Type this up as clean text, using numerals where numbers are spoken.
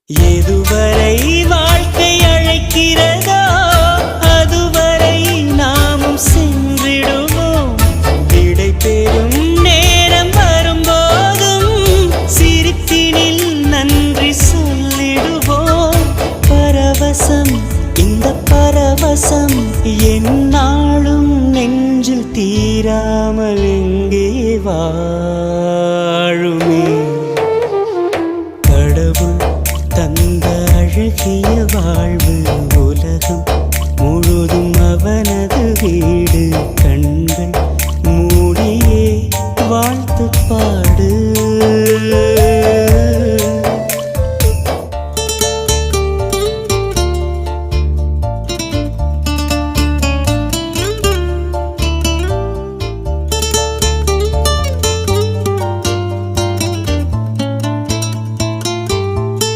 எதுவரை வாழ்க்கை அழைக்கிறதோ அதுவரை நாமும் சென்றிடுவோம். விடை பெறும் நேரம் வரும்போதும் சிரிப்பினில் நன்றி சொல்லிடுவோம். பரவசம், இந்த பரவசம் எந்நாளும் நெஞ்சில் தீராமல் எங்கே வாழுமே. கடவுள் தந்த அழகிய வாழ்வு